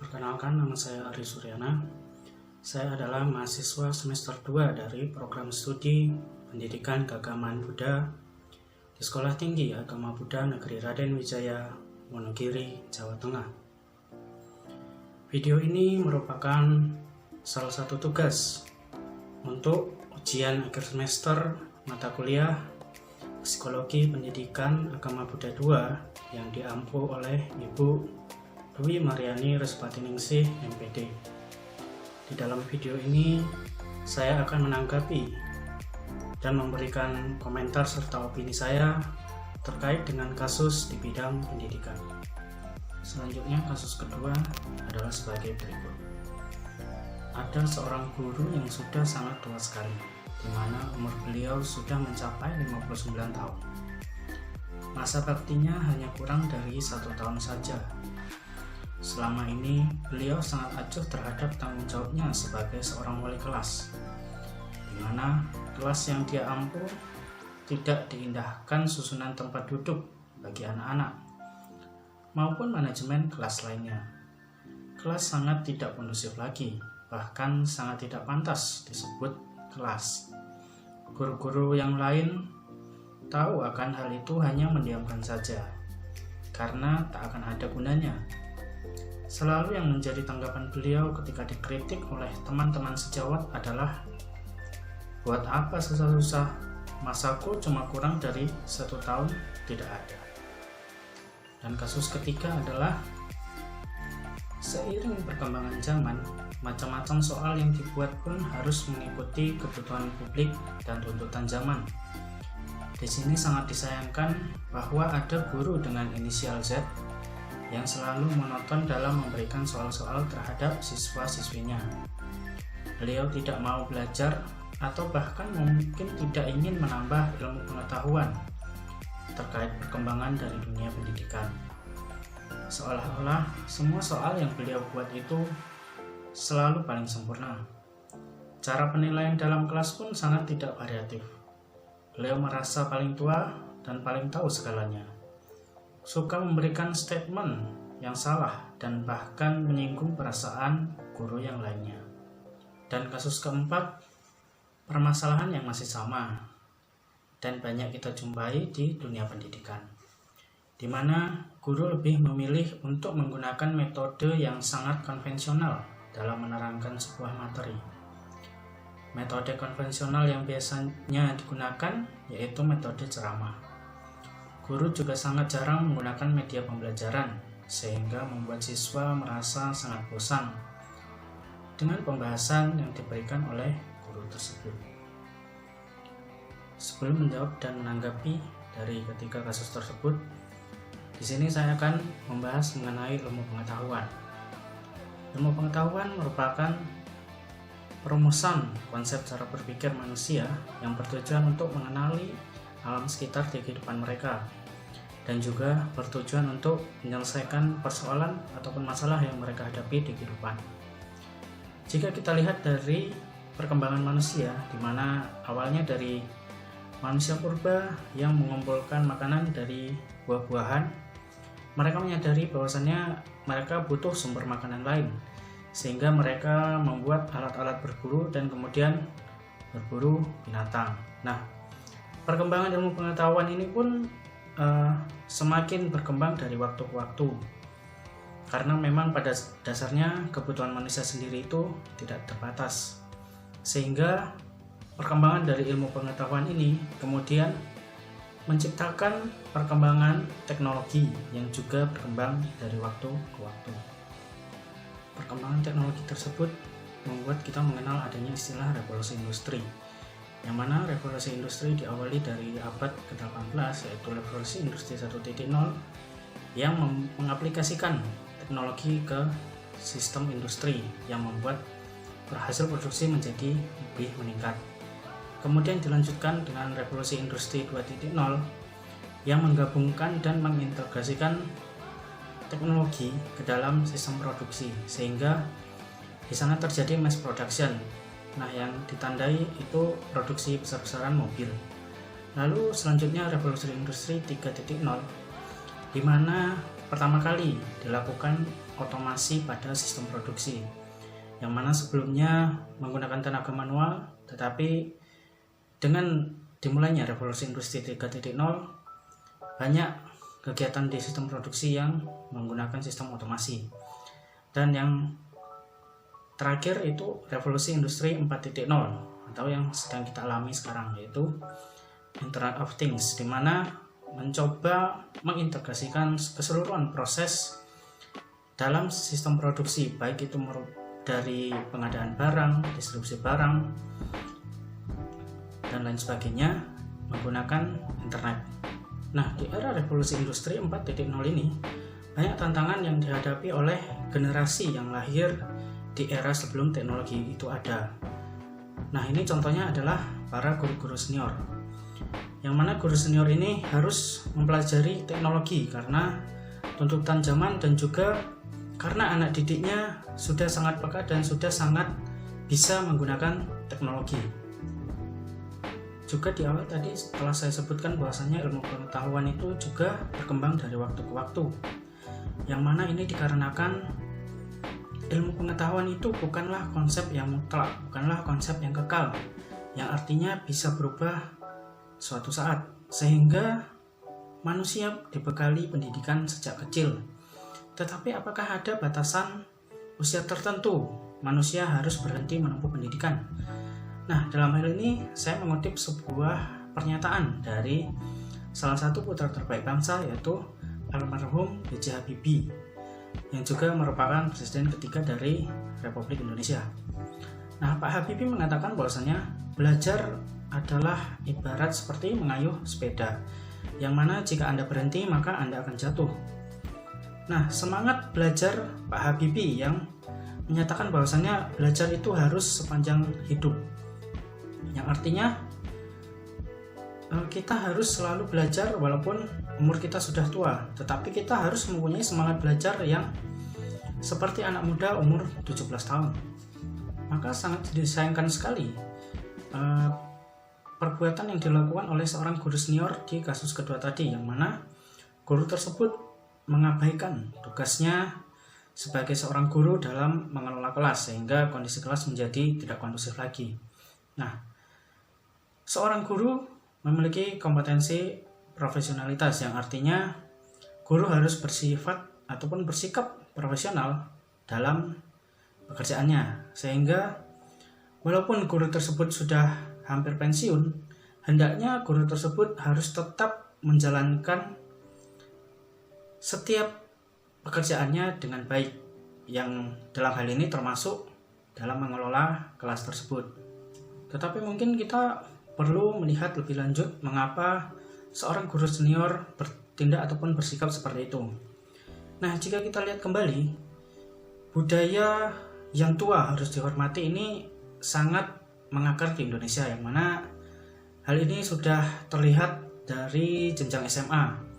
Perkenalkan, nama saya Ari Suryana. Saya adalah mahasiswa semester 2 dari program studi Pendidikan Keagamaan Buddha di Sekolah Tinggi Agama Buddha Negeri Raden Wijaya, Wonogiri, Jawa Tengah. Video ini merupakan salah satu tugas untuk ujian akhir semester mata kuliah Psikologi Pendidikan Agama Buddha 2 yang diampu oleh Ibu Dwi Mariani Respatiningsih, MPD. Di dalam video ini, saya akan menanggapi dan memberikan komentar serta opini saya terkait dengan kasus di bidang pendidikan. Selanjutnya, kasus kedua adalah sebagai berikut. Ada seorang guru yang sudah sangat tua sekali, di mana umur beliau sudah mencapai 59 tahun. Masa baktinya hanya kurang dari 1 tahun saja. Selama ini, beliau sangat acuh terhadap tanggung jawabnya sebagai seorang wali kelas, di mana kelas yang dia ampu tidak diindahkan susunan tempat duduk bagi anak-anak, maupun manajemen kelas lainnya. Kelas sangat tidak kondusif lagi, bahkan sangat tidak pantas disebut kelas. Guru-guru yang lain tahu akan hal itu hanya mendiamkan saja, karena tak akan ada gunanya. Selalu yang menjadi tanggapan beliau ketika dikritik oleh teman-teman sejawat adalah, buat apa susah-susah, masaku cuma kurang dari 1 tahun, tidak ada. Dan kasus ketiga adalah, seiring perkembangan zaman, macam-macam soal yang dibuat pun harus mengikuti kebutuhan publik dan tuntutan zaman. Di sini sangat disayangkan bahwa ada guru dengan inisial Z yang selalu monoton dalam memberikan soal-soal terhadap siswa-siswinya. Beliau tidak mau belajar atau bahkan mungkin tidak ingin menambah ilmu pengetahuan terkait perkembangan dari dunia pendidikan. Seolah-olah semua soal yang beliau buat itu selalu paling sempurna. Cara penilaian dalam kelas pun sangat tidak variatif. Beliau merasa paling tua dan paling tahu segalanya. Suka memberikan statement yang salah dan bahkan menyinggung perasaan guru yang lainnya. Dan kasus keempat, permasalahan yang masih sama dan banyak kita jumpai di dunia pendidikan, di mana guru lebih memilih untuk menggunakan metode yang sangat konvensional dalam menerangkan sebuah materi. Metode konvensional yang biasanya digunakan yaitu metode ceramah. Guru juga sangat jarang menggunakan media pembelajaran, sehingga membuat siswa merasa sangat bosan dengan pembahasan yang diberikan oleh guru tersebut. Sebelum menjawab dan menanggapi dari ketiga kasus tersebut, di sini saya akan membahas mengenai ilmu pengetahuan. Ilmu pengetahuan merupakan perumusan konsep cara berpikir manusia yang bertujuan untuk mengenali alam sekitar di kehidupan mereka, dan juga bertujuan untuk menyelesaikan persoalan ataupun masalah yang mereka hadapi di kehidupan. Jika kita lihat dari perkembangan manusia, di mana awalnya dari manusia purba yang mengumpulkan makanan dari buah-buahan, mereka menyadari bahwasannya mereka butuh sumber makanan lain, sehingga mereka membuat alat-alat berburu dan kemudian berburu binatang. Nah, perkembangan ilmu pengetahuan ini pun semakin berkembang dari waktu ke waktu, karena memang pada dasarnya kebutuhan manusia sendiri itu tidak terbatas, sehingga perkembangan dari ilmu pengetahuan ini kemudian menciptakan perkembangan teknologi yang juga berkembang dari waktu ke waktu. Perkembangan teknologi tersebut membuat kita mengenal adanya istilah revolusi industri, yang mana revolusi industri diawali dari abad ke-18, yaitu revolusi industri 1.0 yang mengaplikasikan teknologi ke sistem industri yang membuat hasil produksi menjadi lebih meningkat. Kemudian dilanjutkan dengan revolusi industri 2.0 yang menggabungkan dan mengintegrasikan teknologi ke dalam sistem produksi, sehingga di sana terjadi mass production. Nah, yang ditandai itu produksi besar-besaran mobil. Lalu selanjutnya revolusi industri 3.0, di mana pertama kali dilakukan otomasi pada sistem produksi, yang mana sebelumnya menggunakan tenaga manual, tetapi dengan dimulainya revolusi industri 3.0 banyak kegiatan di sistem produksi yang menggunakan sistem otomasi. Dan yang terakhir itu revolusi industri 4.0 atau yang sedang kita alami sekarang, yaitu Internet of Things, di mana mencoba mengintegrasikan keseluruhan proses dalam sistem produksi, baik itu dari pengadaan barang, distribusi barang, dan lain sebagainya menggunakan internet. Nah, di era revolusi industri 4.0 ini banyak tantangan yang dihadapi oleh generasi yang lahir di era sebelum teknologi itu ada. Nah, ini contohnya adalah para guru-guru senior, yang mana guru senior ini harus mempelajari teknologi karena tuntutan zaman dan juga karena anak didiknya sudah sangat peka dan sudah sangat bisa menggunakan teknologi. Juga di awal tadi setelah saya sebutkan bahwasanya ilmu pengetahuan itu juga berkembang dari waktu ke waktu, yang mana ini dikarenakan ilmu pengetahuan itu bukanlah konsep yang mutlak, bukanlah konsep yang kekal, yang artinya bisa berubah suatu saat, sehingga manusia dibekali pendidikan sejak kecil. Tetapi apakah ada batasan usia tertentu manusia harus berhenti menempuh pendidikan? Nah, dalam hal ini saya mengutip sebuah pernyataan dari salah satu putra terbaik bangsa, yaitu almarhum B.J. Habibie, yang juga merupakan presiden ketiga dari Republik Indonesia. Nah, Pak Habibie mengatakan bahwasanya belajar adalah ibarat seperti mengayuh sepeda, yang mana jika Anda berhenti maka Anda akan jatuh. Nah, semangat belajar Pak Habibie yang menyatakan bahwasanya belajar itu harus sepanjang hidup, yang artinya kita harus selalu belajar walaupun umur kita sudah tua, tetapi kita harus mempunyai semangat belajar yang seperti anak muda umur 17 tahun. Maka sangat disayangkan sekali perbuatan yang dilakukan oleh seorang guru senior di kasus kedua tadi, yang mana guru tersebut mengabaikan tugasnya sebagai seorang guru dalam mengelola kelas, sehingga kondisi kelas menjadi tidak kondusif lagi. Nah, seorang guru memiliki kompetensi profesionalitas, yang artinya guru harus bersifat ataupun bersikap profesional dalam pekerjaannya, sehingga walaupun guru tersebut sudah hampir pensiun, hendaknya guru tersebut harus tetap menjalankan setiap pekerjaannya dengan baik, yang dalam hal ini termasuk dalam mengelola kelas tersebut. Tetapi mungkin kita perlu melihat lebih lanjut mengapa seorang guru senior bertindak ataupun bersikap seperti itu. Nah, jika kita lihat kembali, budaya yang tua harus dihormati ini sangat mengakar di Indonesia, yang mana hal ini sudah terlihat dari jenjang SMA.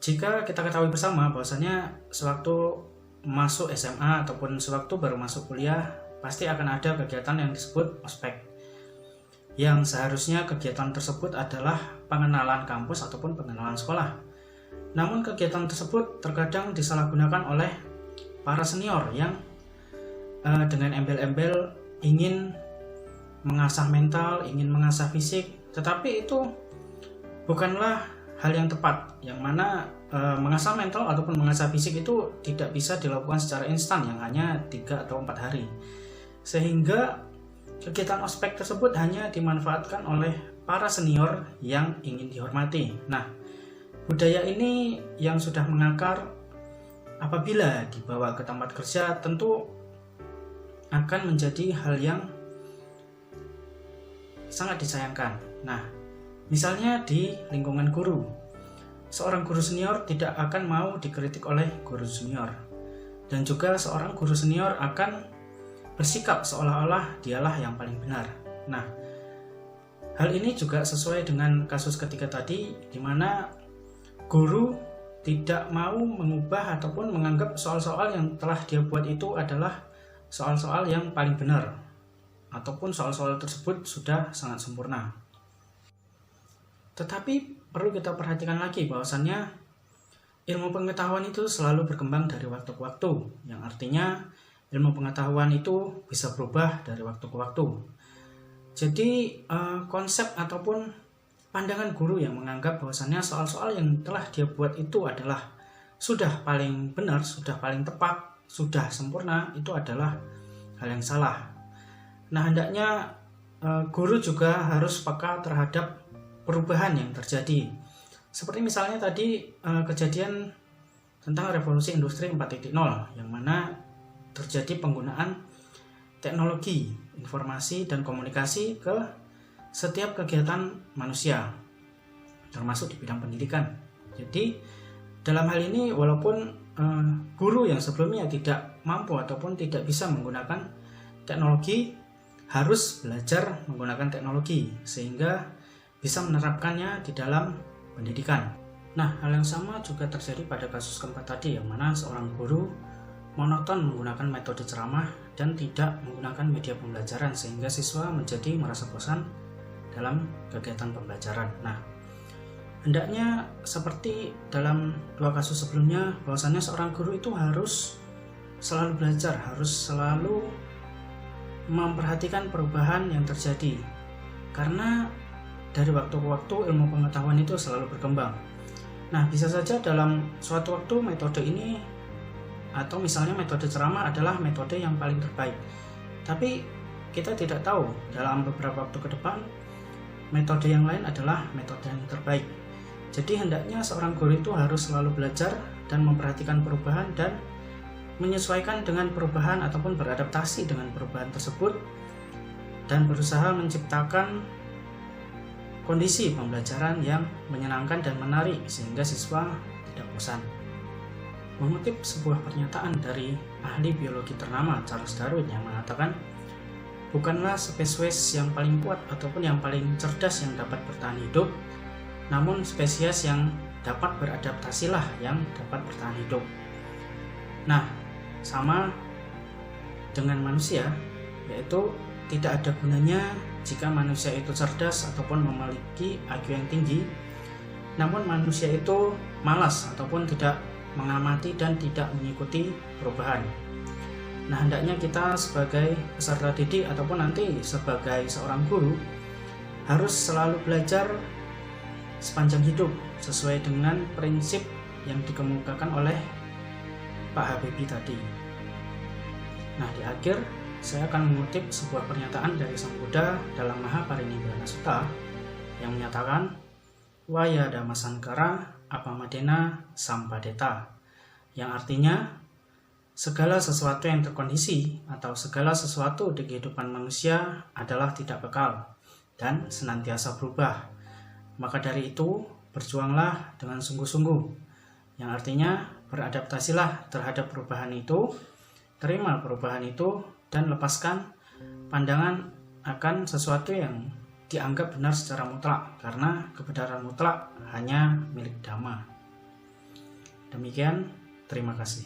Jika kita ketahui bersama bahwasanya sewaktu masuk SMA ataupun sewaktu baru masuk kuliah, pasti akan ada kegiatan yang disebut ospek, yang seharusnya kegiatan tersebut adalah pengenalan kampus ataupun pengenalan sekolah. Namun kegiatan tersebut terkadang disalahgunakan oleh para senior yang dengan embel-embel ingin mengasah mental, ingin mengasah fisik, tetapi itu bukanlah hal yang tepat, yang mana mengasah mental ataupun mengasah fisik itu tidak bisa dilakukan secara instan yang hanya 3 atau 4 hari. Sehingga kegiatan ospek tersebut hanya dimanfaatkan oleh para senior yang ingin dihormati. Nah, budaya ini yang sudah mengakar, apabila dibawa ke tempat kerja tentu akan menjadi hal yang sangat disayangkan. Nah, misalnya di lingkungan guru, seorang guru senior tidak akan mau dikritik oleh guru junior, dan juga seorang guru senior akan bersikap seolah-olah dialah yang paling benar. Nah, hal ini juga sesuai dengan kasus ketiga tadi, di mana guru tidak mau mengubah ataupun menganggap soal-soal yang telah dia buat itu adalah soal-soal yang paling benar, ataupun soal-soal tersebut sudah sangat sempurna. Tetapi perlu kita perhatikan lagi bahwasannya ilmu pengetahuan itu selalu berkembang dari waktu ke waktu, yang artinya ilmu pengetahuan itu bisa berubah dari waktu ke waktu. Jadi konsep ataupun pandangan guru yang menganggap bahwasannya soal-soal yang telah dia buat itu adalah sudah paling benar, sudah paling tepat, sudah sempurna, itu adalah hal yang salah. Nah, hendaknya guru juga harus peka terhadap perubahan yang terjadi. Seperti misalnya tadi kejadian tentang revolusi industri 4.0 yang mana terjadi penggunaan teknologi, informasi, dan komunikasi ke setiap kegiatan manusia, termasuk di bidang pendidikan. Jadi dalam hal ini walaupun guru yang sebelumnya tidak mampu ataupun tidak bisa menggunakan teknologi, harus belajar menggunakan teknologi sehingga bisa menerapkannya di dalam pendidikan. Nah, hal yang sama juga terjadi pada kasus keempat tadi, yang mana seorang guru monoton menggunakan metode ceramah dan tidak menggunakan media pembelajaran sehingga siswa menjadi merasa bosan dalam kegiatan pembelajaran. Nah, hendaknya seperti dalam dua kasus sebelumnya, bahwasannya seorang guru itu harus selalu belajar, harus selalu memperhatikan perubahan yang terjadi, karena dari waktu ke waktu ilmu pengetahuan itu selalu berkembang. Nah, bisa saja dalam suatu waktu metode ini atau misalnya metode ceramah adalah metode yang paling terbaik, tapi kita tidak tahu dalam beberapa waktu ke depan metode yang lain adalah metode yang terbaik. Jadi hendaknya seorang guru itu harus selalu belajar dan memperhatikan perubahan dan menyesuaikan dengan perubahan ataupun beradaptasi dengan perubahan tersebut dan berusaha menciptakan kondisi pembelajaran yang menyenangkan dan menarik sehingga siswa tidak bosan. Mengutip sebuah pernyataan dari ahli biologi ternama Charles Darwin yang mengatakan, bukanlah spesies yang paling kuat ataupun yang paling cerdas yang dapat bertahan hidup, namun spesies yang dapat beradaptasilah yang dapat bertahan hidup. Nah, sama dengan manusia, yaitu tidak ada gunanya jika manusia itu cerdas ataupun memiliki IQ yang tinggi, namun manusia itu malas ataupun tidak mengamati dan tidak mengikuti perubahan. Nah, hendaknya kita sebagai peserta didik ataupun nanti sebagai seorang guru harus selalu belajar sepanjang hidup sesuai dengan prinsip yang dikemukakan oleh Pak Habibie tadi. Nah, di akhir saya akan mengutip sebuah pernyataan dari Sang Buddha dalam Mahaparinibbana Sutta yang menyatakan, Waya Dhamma Sankara Apamadena Sampadeta, yang artinya segala sesuatu yang terkondisi atau segala sesuatu di kehidupan manusia adalah tidak kekal dan senantiasa berubah. Maka dari itu berjuanglah dengan sungguh-sungguh, yang artinya beradaptasilah terhadap perubahan itu, terima perubahan itu, dan lepaskan pandangan akan sesuatu yang dianggap benar secara mutlak, karena kebenaran mutlak hanya milik Dhamma. Demikian, terima kasih.